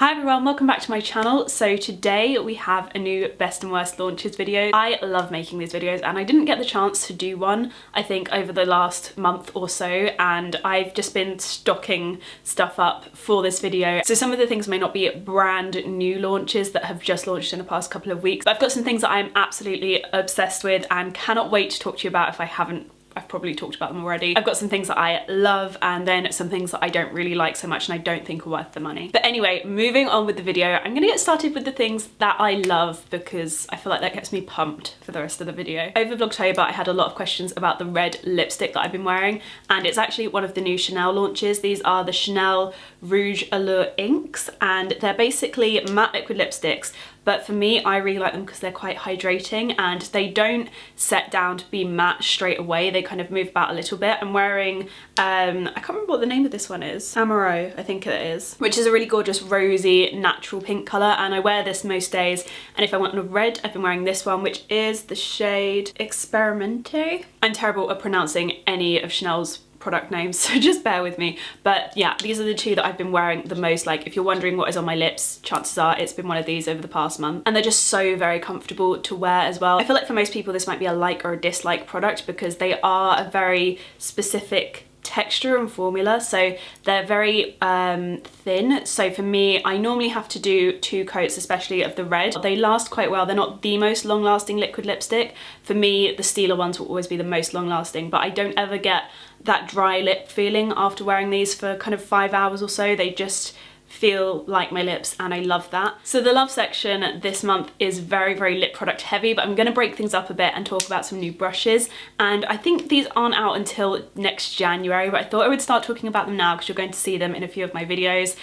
Hi everyone, welcome back to my channel. So today we have a new best and worst launches video. I love making these videos and I didn't get the chance to do one I think over the last month or so, and I've just been stocking stuff up for this video. So some of the things may not be brand new launches that have just launched in the past couple of weeks, but I've got some things that I'm absolutely obsessed with and cannot wait to talk to you about. If I haven't, I've probably talked about them already. I've got some things that I love and then some things that I don't really like so much and I don't think are worth the money. But anyway, moving on with the video, I'm gonna get started with the things that I love because I feel like that gets me pumped for the rest of the video. Over Vlogtober, I had a lot of questions about the red lipstick that I've been wearing, and it's actually one of the new Chanel launches. These are the Chanel Rouge Allure inks, and they're basically matte liquid lipsticks. But for me, I really like them because they're quite hydrating and they don't set down to be matte straight away. They kind of move about a little bit. I'm wearing, I can't remember what the name of this one is. Amaro, I think it is, which is a really gorgeous rosy natural pink colour, and I wear this most days. And if I want a red, I've been wearing this one, which is the shade Experimente. I'm terrible at pronouncing any of Chanel's product names, so just bear with me. But yeah, these are the two that I've been wearing the most. Like, if you're wondering what is on my lips, chances are it's been one of these over the past month, and they're just so very comfortable to wear as well. I feel like for most people this might be a like or a dislike product because they are a very specific texture and formula, so they're very thin. So for me, I normally have to do 2 coats, especially of the red. They last quite well. They're not the most long-lasting liquid lipstick. For me, the Stila ones will always be the most long-lasting, but I don't ever get that dry lip feeling after wearing these for kind of 5 hours or so. They just feel like my lips and I love that. So the love section this month is very, very lip product heavy, but I'm going to break things up a bit and talk about some new brushes. And I think these aren't out until next January, but I thought I would start talking about them now because you're going to see them in a few of my videos.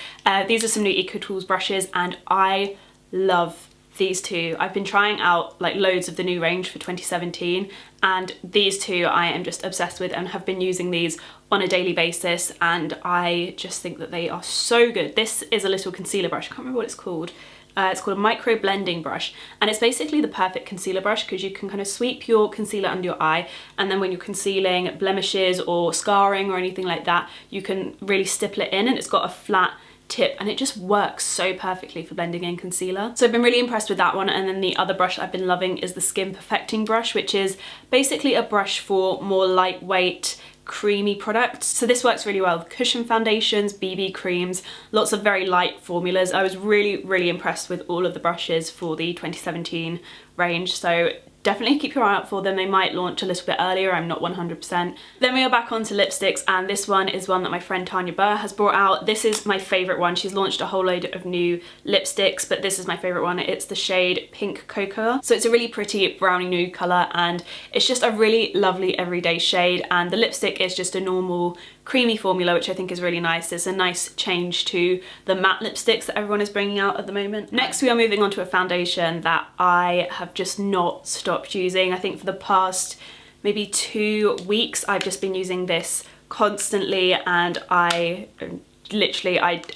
These are some new Ecotools brushes and I love these two. I've been trying out like loads of the new range for 2017, and these two I am just obsessed with and have been using these on a daily basis, and I just think that they are so good. This is a little concealer brush. I can't remember what it's called. It's called a micro blending brush, and it's basically the perfect concealer brush because you can kind of sweep your concealer under your eye, and then when you're concealing blemishes or scarring or anything like that, you can really stipple it in, and it's got a flat tip and it just works so perfectly for blending in concealer. So I've been really impressed with that one. And then the other brush I've been loving is the Skin Perfecting brush, which is basically a brush for more lightweight creamy products. So this works really well with cushion foundations, BB creams, lots of very light formulas. I was really impressed with all of the brushes for the 2017 range, so definitely keep your eye out for them. They might launch a little bit earlier, I'm not 100%. Then we are back onto lipsticks, and this one is one that my friend Tanya Burr has brought out. This is my favourite one. She's launched a whole load of new lipsticks, but this is my favourite one. It's the shade Pink Cocoa. So it's a really pretty brownie nude colour, and it's just a really lovely everyday shade, and the lipstick is just a normal creamy formula, which I think is really nice. It's a nice change to the matte lipsticks that everyone is bringing out at the moment. Next, we are moving on to a foundation that I have just not stopped using. I think for the past maybe 2 weeks, I've just been using this constantly, and I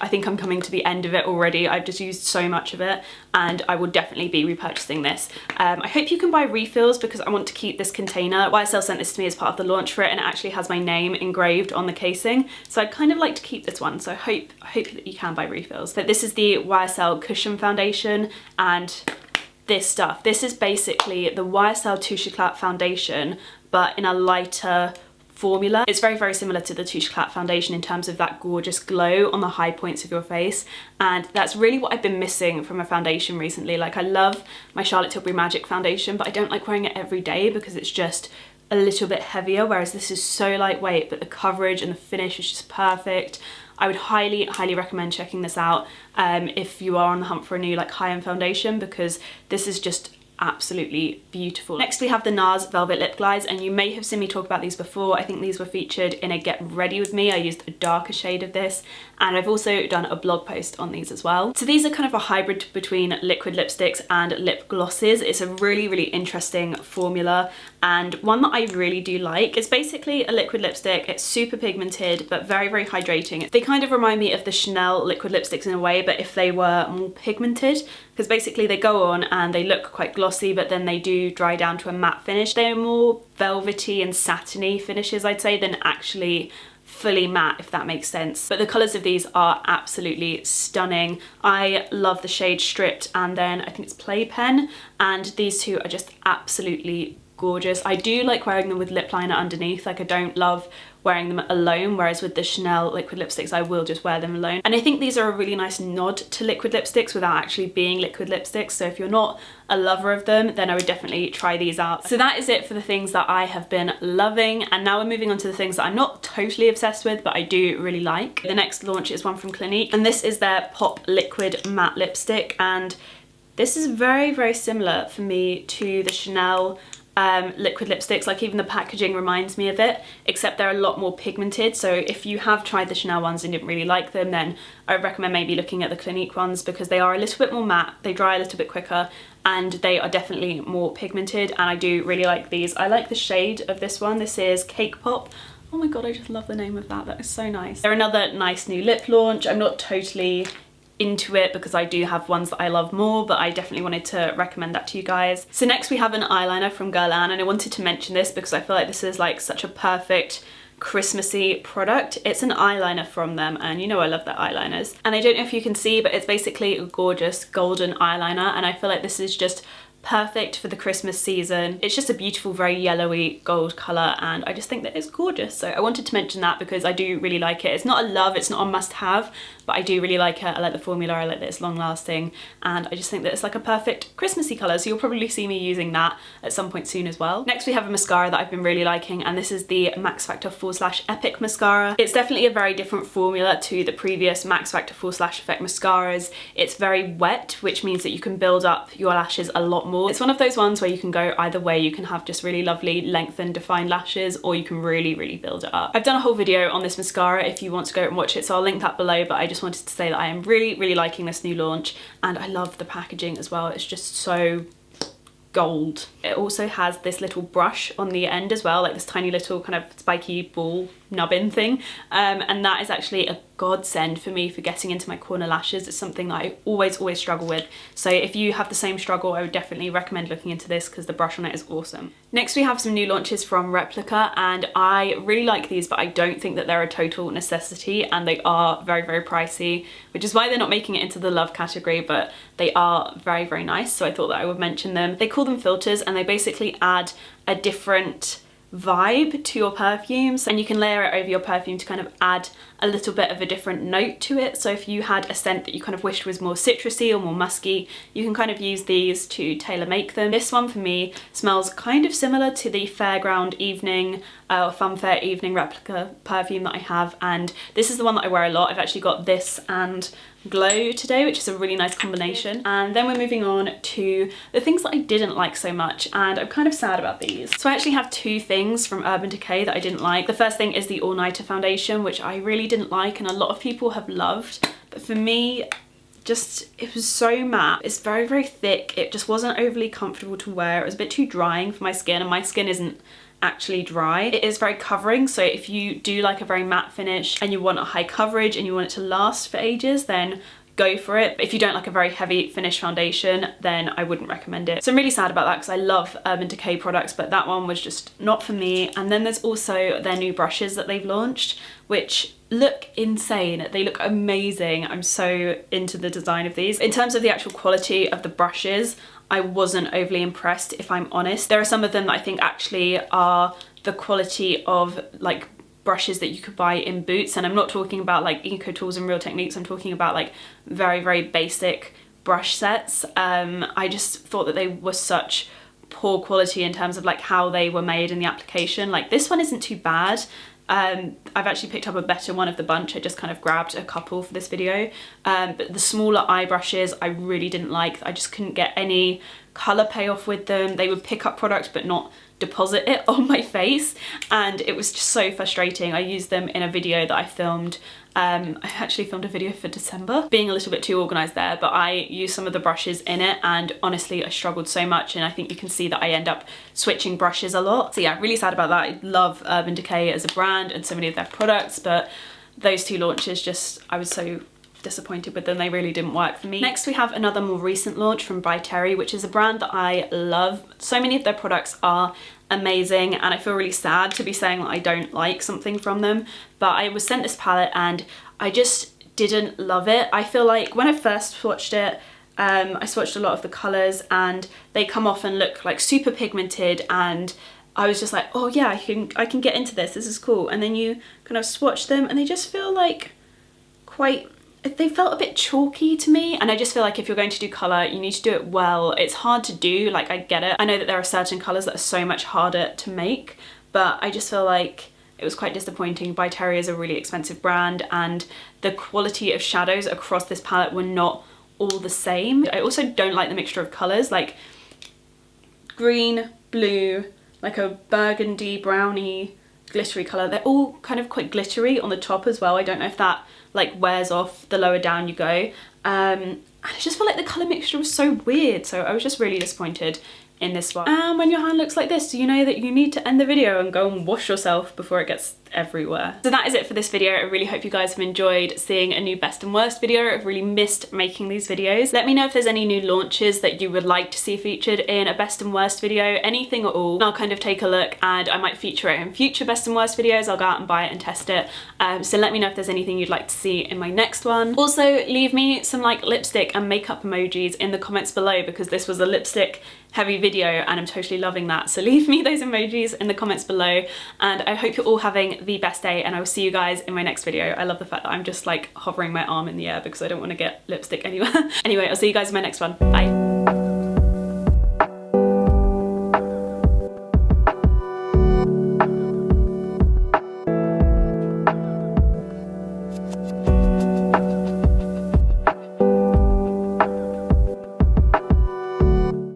think I'm coming to the end of it already. I've just used so much of it, and I will definitely be repurchasing this. I hope you can buy refills because I want to keep this container. YSL sent this to me as part of the launch for it, and it actually has my name engraved on the casing. So I'd kind of like to keep this one. So I hope that you can buy refills. But this is the YSL Cushion Foundation, and this stuff. This is basically the YSL Touche Éclat foundation, but in a lighter formula. It's very, very similar to the Touche Éclat foundation in terms of that gorgeous glow on the high points of your face, and that's really what I've been missing from a foundation recently. Like, I love my Charlotte Tilbury Magic foundation, but I don't like wearing it every day because it's just a little bit heavier, whereas this is so lightweight, but the coverage and the finish is just perfect. I would highly recommend checking this out if you are on the hunt for a new like high-end foundation, because this is just absolutely beautiful. Next we have the Nars Velvet Lip Glides, and you may have seen me talk about these before. I think these were featured in a Get Ready With Me. I used a darker shade of this, and I've also done a blog post on these as well. So these are kind of a hybrid between liquid lipsticks and lip glosses. It's a really interesting formula, and one that I really do like. It's basically a liquid lipstick. It's super pigmented but very hydrating. They kind of remind me of the Chanel liquid lipsticks in a way, but if they were more pigmented, because basically they go on and they look quite glossy, but then they do dry down to a matte finish. They're more velvety and satiny finishes, I'd say, than actually fully matte, if that makes sense. But the colours of these are absolutely stunning. I love the shade Stripped, and then I think it's Playpen, and these two are just absolutely gorgeous. I do like wearing them with lip liner underneath, like I don't love wearing them alone, whereas with the Chanel liquid lipsticks I will just wear them alone. And I think these are a really nice nod to liquid lipsticks without actually being liquid lipsticks, so if you're not a lover of them, then I would definitely try these out. So that is it for the things that I have been loving, and now we're moving on to the things that I'm not totally obsessed with but I do really like. The next launch is one from Clinique, and this is their Pop Liquid Matte Lipstick, and this is very similar for me to the Chanel liquid lipsticks. Like even the packaging reminds me of it, except they're a lot more pigmented. So if you have tried the Chanel ones and didn't really like them, then I would recommend maybe looking at the Clinique ones, because they are a little bit more matte, they dry a little bit quicker, and they are definitely more pigmented, and I do really like these. I like the shade of this one. This is Cake Pop. Oh my god, I just love the name of that. That is so nice. They're another nice new lip launch. I'm not totally into it because I do have ones that I love more, but I definitely wanted to recommend that to you guys. So next we have an eyeliner from Guerlain, and I wanted to mention this because I feel like this is like such a perfect Christmassy product. It's an eyeliner from them, and you know I love their eyeliners. And I don't know if you can see, but it's basically a gorgeous golden eyeliner, and I feel like this is just perfect for the Christmas season. It's just a beautiful, very yellowy gold colour, and I just think that it's gorgeous. So I wanted to mention that because I do really like it. It's not a love, it's not a must-have, but I do really like it. I like the formula, I like that it's long-lasting, and I just think that it's like a perfect Christmassy colour, so you'll probably see me using that at some point soon as well. Next we have a mascara that I've been really liking, and this is the Maxfactor / Epic Mascara. It's definitely a very different formula to the previous Maxfactor / Effect mascaras. It's very wet, which means that you can build up your lashes a lot more. It's one of those ones where you can go either way. You can have just really lovely lengthened defined lashes, or you can really build it up. I've done a whole video on this mascara if you want to go and watch it, so I'll link that below, but I just wanted to say that I am really liking this new launch, and I love the packaging as well. It's just so gold. It also has this little brush on the end as well, like this tiny little kind of spiky ball nubbin thing, and that is actually a godsend for me for getting into my corner lashes. It's something that I always struggle with, so if you have the same struggle, I would definitely recommend looking into this because the brush on it is awesome. Next we have some new launches from Replica, and I really like these, but I don't think that they're a total necessity, and they are very pricey, which is why they're not making it into the love category, but they are very nice, so I thought that I would mention them. They call them filters, and they basically add a different vibe to your perfumes, and you can layer it over your perfume to kind of add a little bit of a different note to it. So if you had a scent that you kind of wished was more citrusy or more musky, you can kind of use these to tailor make them. This one for me smells kind of similar to the Fairground Evening or Funfair Evening Replica perfume that I have, and this is the one that I wear a lot. I've actually got this and Glow today, which is a really nice combination. And then we're moving on to the things that I didn't like so much, and I'm kind of sad about these. So I actually have two things from Urban Decay that I didn't like. The first thing is the All Nighter foundation, which I really didn't like, and a lot of people have loved, but for me, just, it was so matte. It's very thick. It just wasn't overly comfortable to wear. It was a bit too drying for my skin, and my skin isn't actually dry. It is very covering, so if you do like a very matte finish and you want a high coverage and you want it to last for ages, then go for it. If you don't like a very heavy finish foundation, then I wouldn't recommend it. So I'm really sad about that because I love Urban Decay products, but that one was just not for me. And then there's also their new brushes that they've launched, which look insane. They look amazing. I'm so into the design of these. In terms of the actual quality of the brushes, I wasn't overly impressed, if I'm honest. There are some of them that I think actually are the quality of like brushes that you could buy in Boots, and I'm not talking about like Ecotools and Real Techniques. I'm talking about like very basic brush sets. I just thought that they were such poor quality in terms of like how they were made in the application. Like this one isn't too bad. I've actually picked up a better one of the bunch. I just kind of grabbed a couple for this video, but the smaller eye brushes I really didn't like. I just couldn't get any colour payoff with them. They would pick up product but not deposit it on my face, and it was just so frustrating. I used them in a video that I filmed. I actually filmed a video for December, being a little bit too organised there, but I used some of the brushes in it, and honestly I struggled so much, and I think you can see that I end up switching brushes a lot. So yeah, really sad about that. I love Urban Decay as a brand and so many of their products, but those two launches just, I was so disappointed with them. They really didn't work for me. Next we have another more recent launch from By Terry, which is a brand that I love. So many of their products are amazing, and I feel really sad to be saying that I don't like something from them, but I was sent this palette and I just didn't love it. I feel like when I first swatched it, I swatched a lot of the colours and they come off and look like super pigmented, and I was just like, oh yeah, I can get into this is cool. And then you kind of swatch them and they just feel like they felt a bit chalky to me, and I just feel like if you're going to do colour, you need to do it well. It's hard to do, like, I get it. I know that there are certain colours that are so much harder to make, but I just feel like it was quite disappointing. By Terry is a really expensive brand, and the quality of shadows across this palette were not all the same. I also don't like the mixture of colours, like green, blue, like a burgundy, browny, glittery colour. They're all kind of quite glittery on the top as well. I don't know if that like wears off the lower down you go. And I just felt like the colour mixture was so weird, so I was just really disappointed in this one. And when your hand looks like this, you know that you need to end the video and go and wash yourself before it gets everywhere. So that is it for this video. I really hope you guys have enjoyed seeing a new best and worst video. I've really missed making these videos. Let me know if there's any new launches that you would like to see featured in a best and worst video, anything at all. I'll kind of take a look and I might feature it in future best and worst videos. I'll go out and buy it and test it. So let me know if there's anything you'd like to see in my next one. Also, leave me some like lipstick and makeup emojis in the comments below, because this was a lipstick heavy video and I'm totally loving that. So leave me those emojis in the comments below, and I hope you're all having the best day, and I will see you guys in my next video. I love the fact that I'm just like hovering my arm in the air because I don't want to get lipstick anywhere. Anyway, I'll see you guys in my next one. Bye.